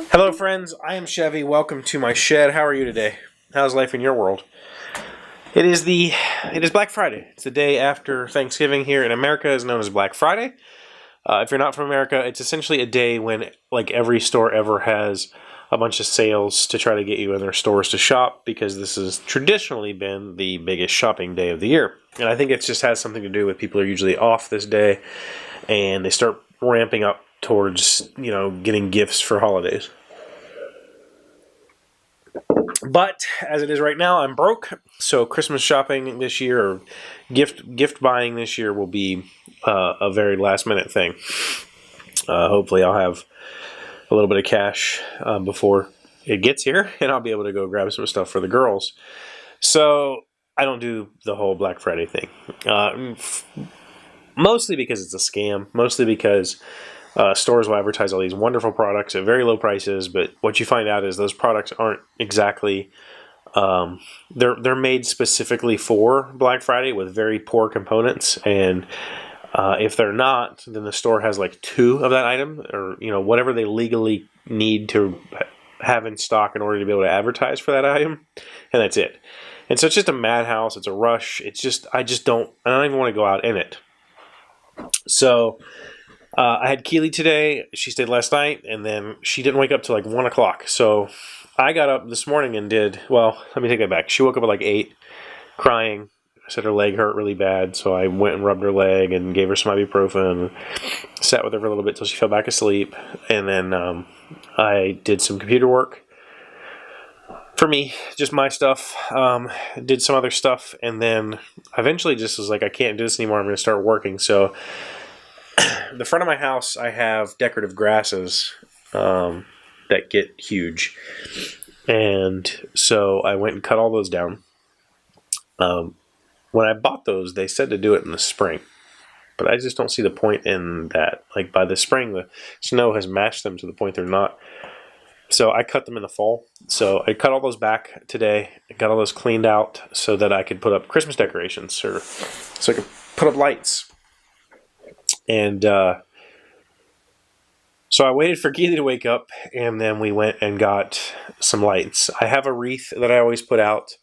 Hello friends, I am Chevee. Welcome to my shed. How are you today? How's life in your world? It is Black Friday. It's the day after Thanksgiving here in America is known as Black Friday. If you're not from America, it's essentially a day when like every store ever has a bunch of sales to try to get you in their stores to shop, because this has traditionally been the biggest shopping day of the year. And I think it just has something to do with people are usually off this day and they start ramping up towards, getting gifts for holidays. But as it is right now, I'm broke, so Christmas shopping this year, or gift buying this year, will be a very last minute thing. Hopefully I'll have a little bit of cash before it gets here, and I'll be able to go grab some stuff for the girls. So I don't do the whole Black Friday thing. Mostly because it's a scam, mostly because stores will advertise all these wonderful products at very low prices, but what you find out is those products aren't exactly, they're made specifically for Black Friday with very poor components, and if they're not, then the store has like 2 of that item, or whatever they legally need to have in stock in order to be able to advertise for that item, and that's it. And so it's just a madhouse, it's a rush, I don't even want to go out in it. So I had Keely today. She stayed last night, and then she didn't wake up till like 1 o'clock. So I got up this morning and let me take that back. She woke up at like 8, crying. I said her leg hurt really bad, so I went and rubbed her leg and gave her some ibuprofen, sat with her for a little bit till she fell back asleep, and then I did some computer work for me, just my stuff, did some other stuff, and then eventually just was like, I can't do this anymore, I'm going to start working. So the front of my house, I have decorative grasses that get huge, and so I went and cut all those down. When I bought those, they said to do it in the spring, but I just don't see the point in that. Like by the spring, the snow has matched them to the point they're not. So I cut them in the fall. So I cut all those back today. I got all those cleaned out so that I could put up Christmas decorations, or so I could put up lights. And so I waited for Keely to wake up, and then we went and got some lights. I have a wreath that I always put out,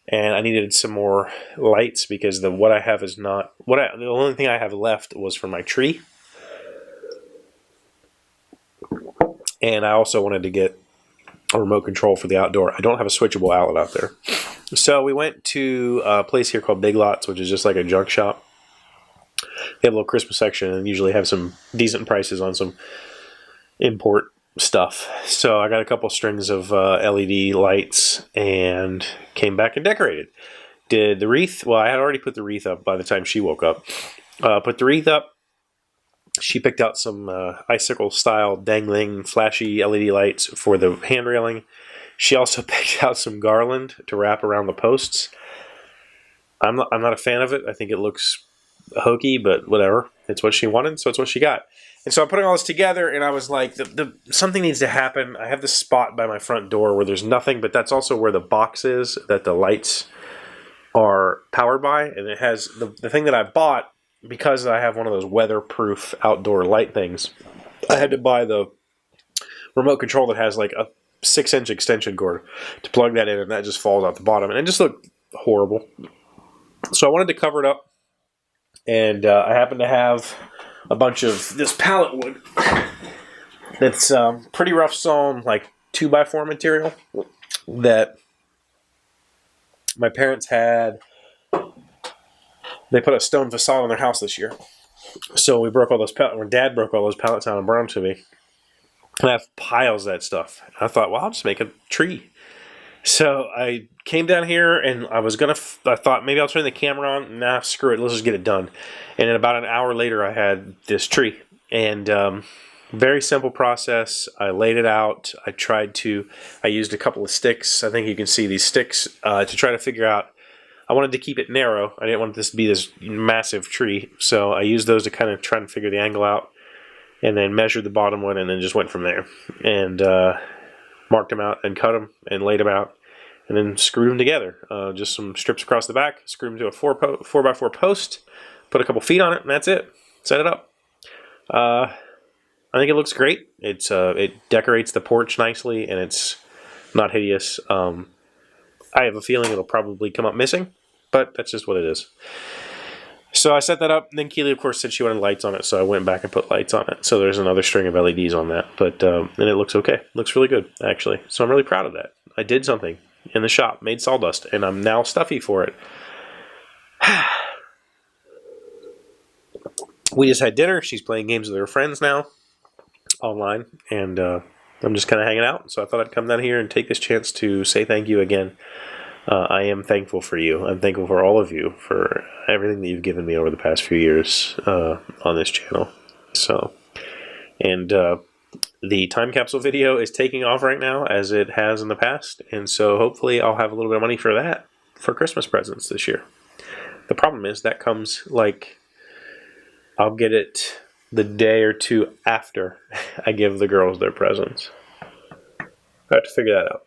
and I needed some more lights because the only thing I have left was for my tree. And I also wanted to get a remote control for the outdoor. I don't have a switchable outlet out there. So we went to a place here called Big Lots, which is just like a junk shop. They have a little Christmas section and usually have some decent prices on some import stuff. So I got a couple strings of LED lights and came back and decorated. Did the wreath. Well, I had already put the wreath up by the time she woke up. Put the wreath up. She picked out some icicle-style dangling flashy LED lights for the hand railing. She also picked out some garland to wrap around the posts. I'm not a fan of it. I think it looks hokey, but whatever. It's what she wanted, so it's what she got. And so I'm putting all this together, and I was like, something needs to happen. I have this spot by my front door where there's nothing, but that's also where the box is that the lights are powered by. And it has the thing that I bought, because I have one of those weatherproof outdoor light things. I had to buy the remote control that has like a 6-inch extension cord to plug that in, and that just falls out the bottom. And it just looked horrible. So I wanted to cover it up. And I happen to have a bunch of this pallet wood that's pretty rough sawn, like 2x4 material that my parents had. They put a stone facade on their house this year. So we broke all those pallets, or Dad broke all those pallets out and brought them to me. And I have piles of that stuff. I thought, well, I'll just make a tree. So I came down here, and I thought maybe I'll turn the camera on. Nah, screw it, let's just get it done. And then about an hour later, I had this tree. And very simple process. I laid it out. I used a couple of sticks. I think you can see these sticks to try to figure out. I wanted to keep it narrow. I didn't want this to be this massive tree. So I used those to kind of try and figure the angle out, and then measured the bottom one, and then just went from there. And marked them out and cut them and laid them out. and then screwed them together. Just some strips across the back, screwed them to a 4x4 post, put a couple feet on it, and that's it. Set it up. I think it looks great. It decorates the porch nicely, and it's not hideous. I have a feeling it'll probably come up missing, but that's just what it is. So I set that up, and then Keely, of course, said she wanted lights on it, so I went back and put lights on it. So there's another string of LEDs on that, but and it looks okay. It looks really good, actually. So I'm really proud of that. I did something in the shop, made sawdust, and I'm now stuffy for it. We just had dinner. She's playing games with her friends now, online, and I'm just kind of hanging out. So I thought I'd come down here and take this chance to say thank you again. I am thankful for you. I'm thankful for all of you for everything that you've given me over the past few years on this channel. So, and the time capsule video is taking off right now, as it has in the past, and so hopefully I'll have a little bit of money for that for Christmas presents this year. The problem is that comes like I'll get it the day or two after I give the girls their presents. I have to figure that out.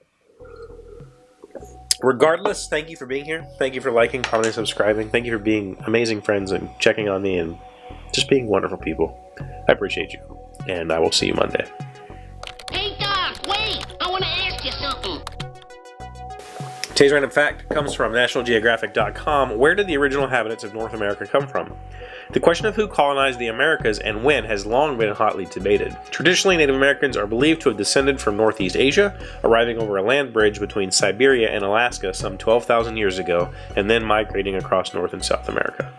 Regardless, thank you for being here. Thank you for liking, commenting, subscribing. Thank you for being amazing friends and checking on me and just being wonderful people. I appreciate you, and I will see you Monday. Hey, Doc, wait! I want to ask you something. Today's random fact comes from NationalGeographic.com. Where did the original inhabitants of North America come from? The question of who colonized the Americas and when has long been hotly debated. Traditionally, Native Americans are believed to have descended from Northeast Asia, arriving over a land bridge between Siberia and Alaska some 12,000 years ago, and then migrating across North and South America.